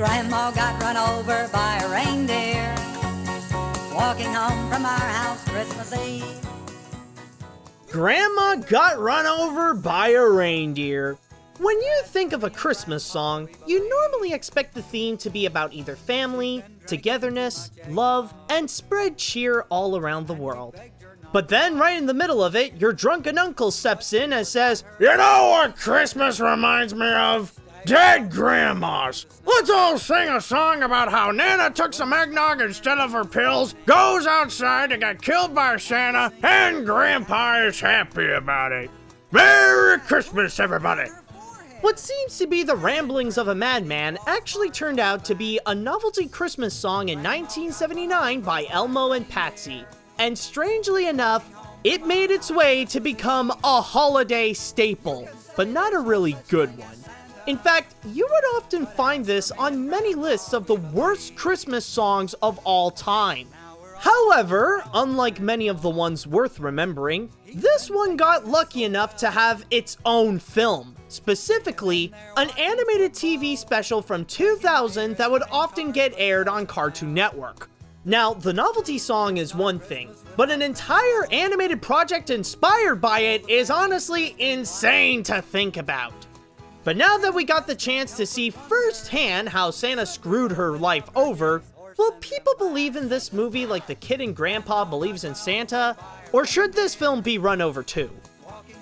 Grandma got run over by a reindeer, walking home from our house Christmas Eve. Grandma got run over by a reindeer. When you think of a Christmas song, you normally expect the theme to be about either family, togetherness, love, and spread cheer all around the world. But then, right in the middle of it, your drunken uncle steps in and says, "You know what Christmas reminds me of? Dead grandmas. Let's all sing a song about how Nana took some eggnog instead of her pills, goes outside to get killed by Santa, and Grandpa is happy about it. Merry Christmas, everybody." What seems to be the ramblings of a madman actually turned out to be a novelty Christmas song in 1979 by Elmo and Patsy. And strangely enough, it made its way to become a holiday staple, but not a really good one. In fact, you would often find this on many lists of the worst Christmas songs of all time. However, unlike many of the ones worth remembering, this one got lucky enough to have its own film. Specifically, an animated TV special from 2000 that would often get aired on Cartoon Network. Now, the novelty song is one thing, but an entire animated project inspired by it is honestly insane to think about. But now that we got the chance to see firsthand how Santa screwed her life over, will people believe in this movie like the kid in Grandpa believes in Santa? Or should this film be run over too?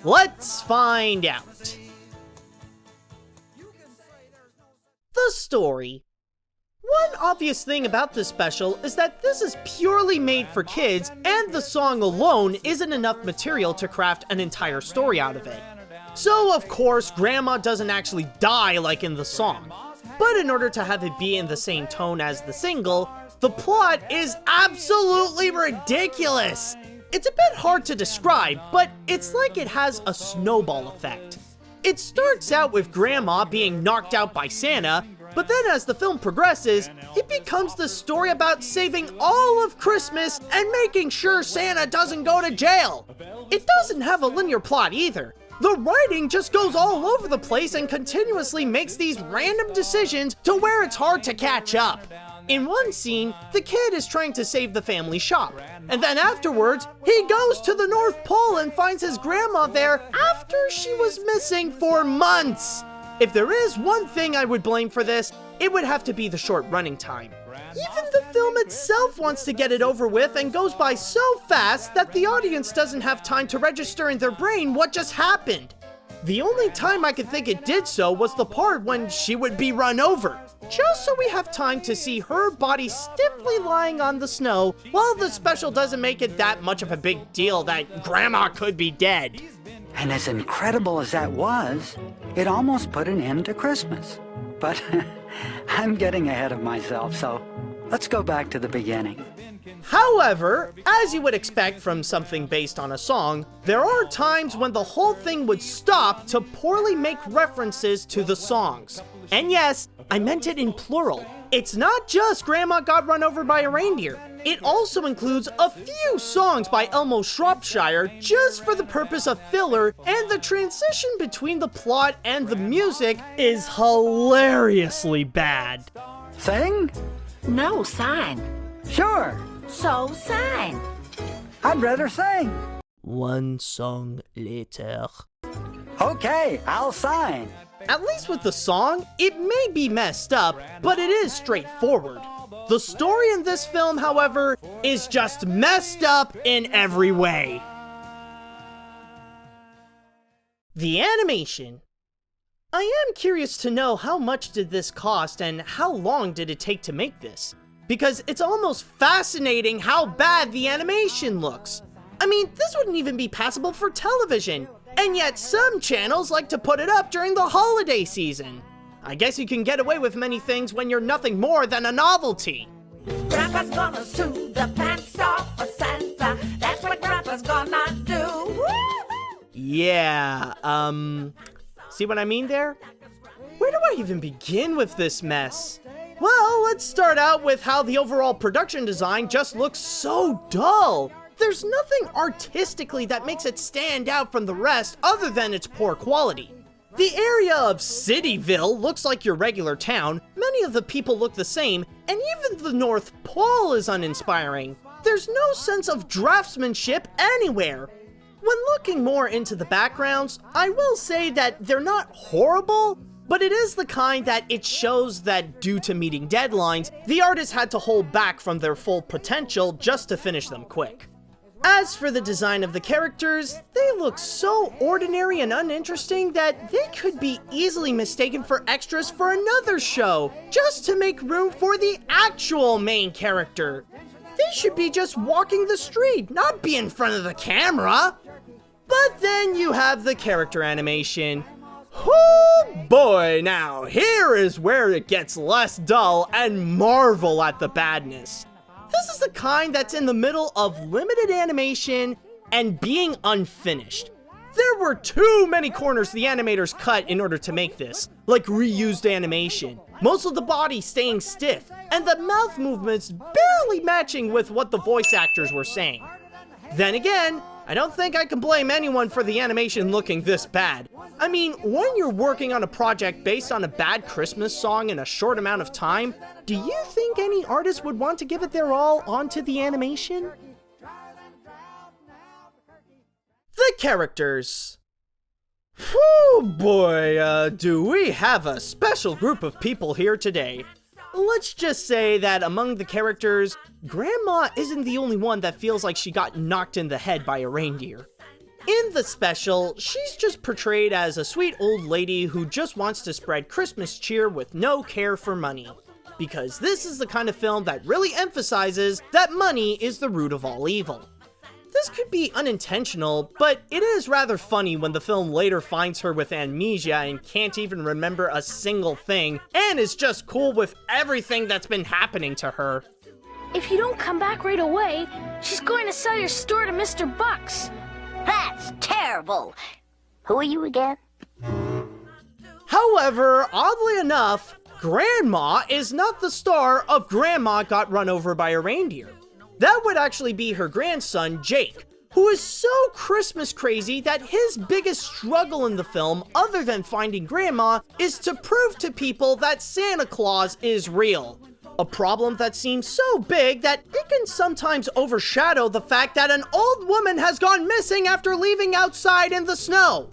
Let's find out. The story. One obvious thing about this special is that this is purely made for kids, and the song alone isn't enough material to craft an entire story out of it. So of course, Grandma doesn't actually die like in the song. But in order to have it be in the same tone as the single, the plot is absolutely ridiculous! It's a bit hard to describe, but it's like it has a snowball effect. It starts out with Grandma being knocked out by Santa, but then as the film progresses, it becomes the story about saving all of Christmas and making sure Santa doesn't go to jail. It doesn't have a linear plot either. The writing just goes all over the place and continuously makes these random decisions to where it's hard to catch up. In one scene, the kid is trying to save the family shop, and then afterwards, he goes to the North Pole and finds his grandma there after she was missing for months. If there is one thing I would blame for this, it would have to be the short running time. Even the film itself wants to get it over with and goes by so fast that the audience doesn't have time to register in their brain what just happened. The only time I could think it did so was the part when she would be run over, just so we have time to see her body stiffly lying on the snow, while the special doesn't make it that much of a big deal that Grandma could be dead. And as incredible as that was, it almost put an end to Christmas. But I'm getting ahead of myself, so let's go back to the beginning. However, as you would expect from something based on a song, there are times when the whole thing would stop to poorly make references to the songs. And yes, I meant it in plural. It's not just Grandma Got Run Over by a Reindeer. It also includes a few songs by Elmo Shropshire just for the purpose of filler, and the transition between the plot and the music is hilariously bad. Sing? No, sign. Sure. So sign. I'd rather sing. One song later. Okay, I'll sign. At least with the song, it may be messed up, but it is straightforward. The story in this film, however, is just messed up in every way. The animation. I am curious to know how much did this cost and how long did it take to make this? Because it's almost fascinating how bad the animation looks. I mean, this wouldn't even be passable for television, and yet some channels like to put it up during the holiday season. I guess you can get away with many things when you're nothing more than a novelty. Grandpa's gonna sue the pants off of Santa. That's what Grandpa's gonna do. Yeah, see what I mean there? Where do I even begin with this mess? Well, let's start out with how the overall production design just looks so dull. There's nothing artistically that makes it stand out from the rest other than its poor quality. The area of Cityville looks like your regular town, many of the people look the same, and even the North Pole is uninspiring. There's no sense of draftsmanship anywhere. When looking more into the backgrounds, I will say that they're not horrible, but it is the kind that it shows that due to meeting deadlines, the artists had to hold back from their full potential just to finish them quick. As for the design of the characters, they look so ordinary and uninteresting that they could be easily mistaken for extras for another show, just to make room for the actual main character. They should be just walking the street, not be in front of the camera. But then you have the character animation. Oh boy, now here is where it gets less dull and marvel at the badness. This is the kind that's in the middle of limited animation and being unfinished. There were too many corners the animators cut in order to make this, like reused animation, most of the body staying stiff, and the mouth movements barely matching with what the voice actors were saying. Then again, I don't think I can blame anyone for the animation looking this bad. I mean, when you're working on a project based on a bad Christmas song in a short amount of time, do you think any artist would want to give it their all onto the animation? The characters. Whew boy, do we have a special group of people here today. Let's just say that among the characters, Grandma isn't the only one that feels like she got knocked in the head by a reindeer. In the special, she's just portrayed as a sweet old lady who just wants to spread Christmas cheer with no care for money. Because this is the kind of film that really emphasizes that money is the root of all evil. This could be unintentional, but it is rather funny when the film later finds her with amnesia and can't even remember a single thing, and is just cool with everything that's been happening to her. If you don't come back right away, she's going to sell your store to Mr. Bucks. That's terrible. Who are you again? However, oddly enough, Grandma is not the star of Grandma Got Run Over by a Reindeer. That would actually be her grandson, Jake, who is so Christmas crazy that his biggest struggle in the film, other than finding Grandma, is to prove to people that Santa Claus is real. A problem that seems so big that it can sometimes overshadow the fact that an old woman has gone missing after leaving outside in the snow.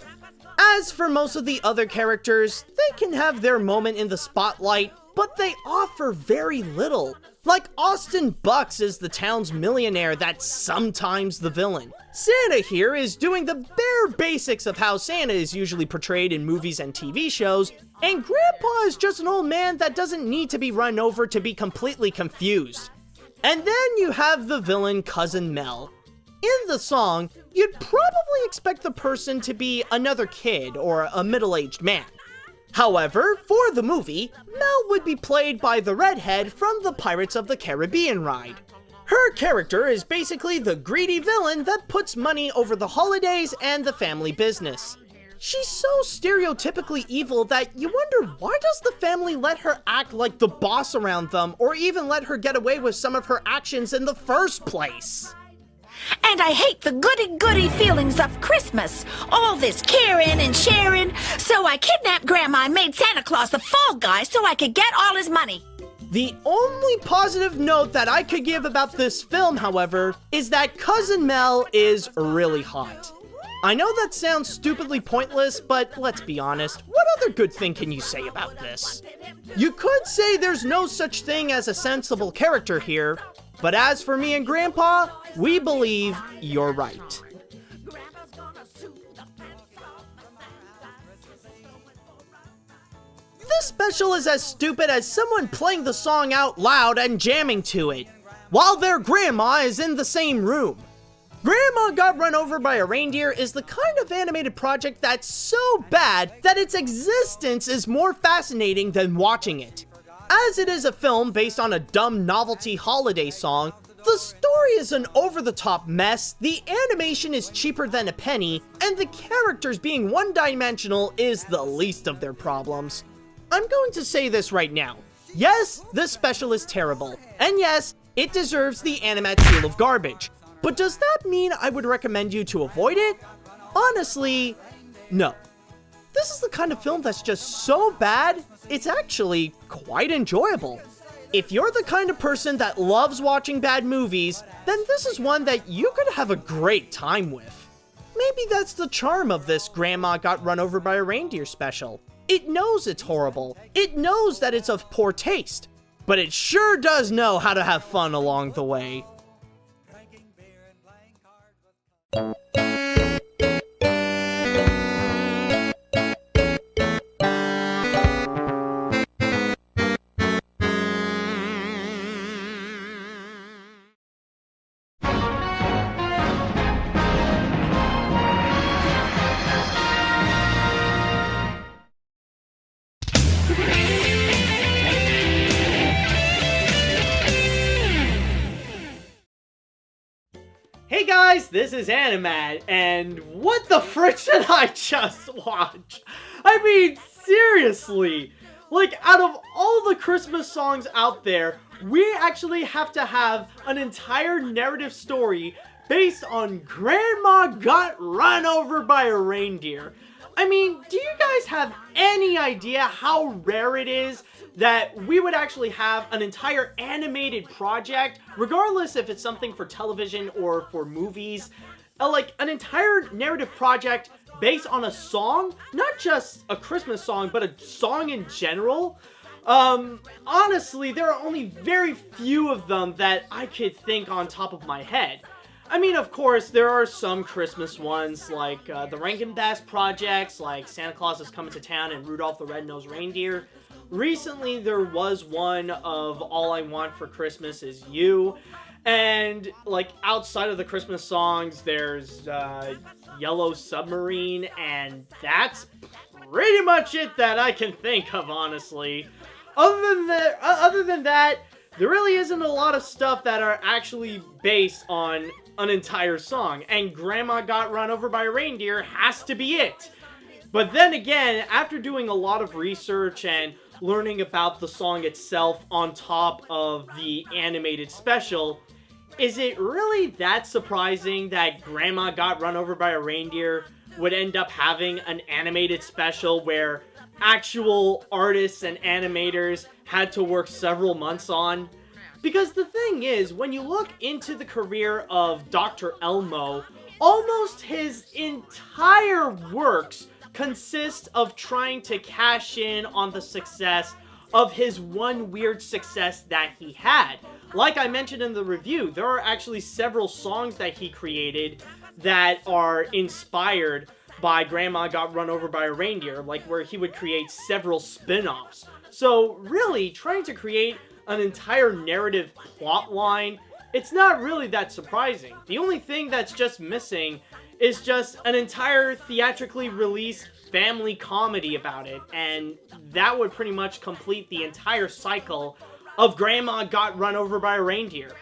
As for most of the other characters, they can have their moment in the spotlight, but they offer very little. Like Austin Bucks is the town's millionaire that's sometimes the villain. Santa here is doing the bare basics of how Santa is usually portrayed in movies and TV shows, and Grandpa is just an old man that doesn't need to be run over to be completely confused. And then you have the villain Cousin Mel. In the song, you'd probably expect the person to be another kid or a middle-aged man. However, for the movie, Mel would be played by the redhead from the Pirates of the Caribbean ride. Her character is basically the greedy villain that puts money over the holidays and the family business. She's so stereotypically evil that you wonder, why does the family let her act like the boss around them, or even let her get away with some of her actions in the first place? And I hate the goody-goody feelings of Christmas. All this caring and sharing. So I kidnapped Grandma and made Santa Claus the fall guy so I could get all his money. The only positive note that I could give about this film, however, is that Cousin Mel is really hot. I know that sounds stupidly pointless, but let's be honest, what other good thing can you say about this? You could say there's no such thing as a sensible character here, but as for me and Grandpa, we believe you're right. This special is as stupid as someone playing the song out loud and jamming to it, while their grandma is in the same room. Grandma Got Run Over by a Reindeer is the kind of animated project that's so bad that its existence is more fascinating than watching it. As it is a film based on a dumb novelty holiday song, the story is an over-the-top mess, the animation is cheaper than a penny, and the characters being one-dimensional is the least of their problems. I'm going to say this right now. Yes, this special is terrible, and yes, it deserves the AniMat's seal of garbage. But does that mean I would recommend you to avoid it? Honestly, no. This is the kind of film that's just so bad, it's actually quite enjoyable. If you're the kind of person that loves watching bad movies, then this is one that you could have a great time with. Maybe that's the charm of this Grandma Got Run Over by a Reindeer special. It knows it's horrible, it knows that it's of poor taste, but it sure does know how to have fun along the way. Hey guys, this is AniMat's, and what the frick did I just watch? I mean, seriously! Like, out of all the Christmas songs out there, we actually have to have an entire narrative story based on Grandma Got Run Over by a Reindeer. I mean, do you guys have any idea how rare it is that we would actually have an entire animated project, regardless if it's something for television or for movies, like an entire narrative project based on a song? Not just a Christmas song, but a song in general? Honestly, there are only very few of them that I could think on top of my head. I mean, of course, there are some Christmas ones, like the Rankin Bass projects, like Santa Claus is Coming to Town and Rudolph the Red-Nosed Reindeer. Recently, there was one of All I Want for Christmas Is You. And, like, outside of the Christmas songs, there's Yellow Submarine, and that's pretty much it that I can think of, honestly. Other than that, there really isn't a lot of stuff that are actually based on an entire song, and Grandma Got Run Over by a Reindeer has to be it. But then again, after doing a lot of research and learning about the song itself on top of the animated special, is it really that surprising that Grandma Got Run Over by a Reindeer would end up having an animated special where actual artists and animators had to work several months on? Because the thing is, when you look into the career of Dr. Elmo, almost his entire works consist of trying to cash in on the success of his one weird success that he had. Like I mentioned in the review, there are actually several songs that he created that are inspired by Grandma Got Run Over by a Reindeer, like where he would create several spin-offs. So really, trying to create an entire narrative plot line, it's not really that surprising. The only thing that's just missing is just an entire theatrically released family comedy about it, and that would pretty much complete the entire cycle of Grandma Got Run Over by a Reindeer.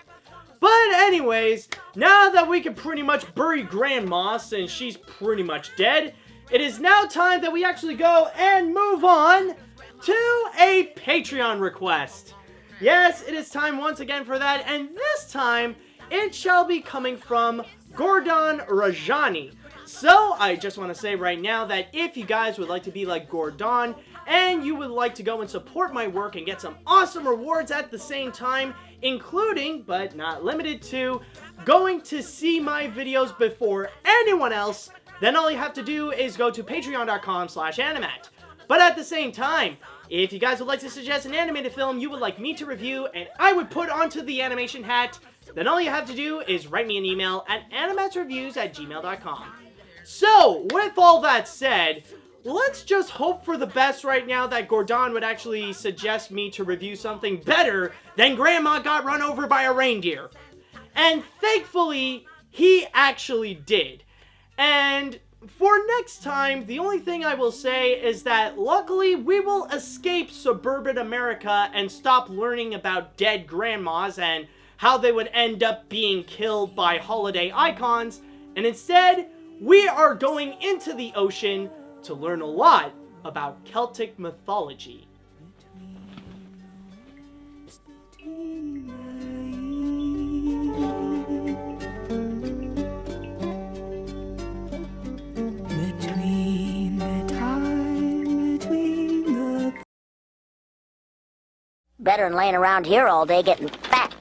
But anyways, now that we can pretty much bury Grandma since she's pretty much dead, it is now time that we actually go and move on to a Patreon request. Yes, it is time once again for that, and this time, it shall be coming from Gordon Rajani. So, I just want to say right now that if you guys would like to be like Gordon, and you would like to go and support my work and get some awesome rewards at the same time, including, but not limited to, going to see my videos before anyone else, then all you have to do is go to patreon.com/animat. But at the same time, if you guys would like to suggest an animated film you would like me to review and I would put onto the animation hat, then all you have to do is write me an email at animatsreviews@gmail.com. So, with all that said, let's just hope for the best right now that Gordon would actually suggest me to review something better than Grandma Got Run Over by a Reindeer. And thankfully, he actually did. And for next time, the only thing I will say is that luckily we will escape suburban America and stop learning about dead grandmas and how they would end up being killed by holiday icons, and instead, we are going into the ocean to learn a lot about Celtic mythology. Between the time Better than laying around here all day getting fat.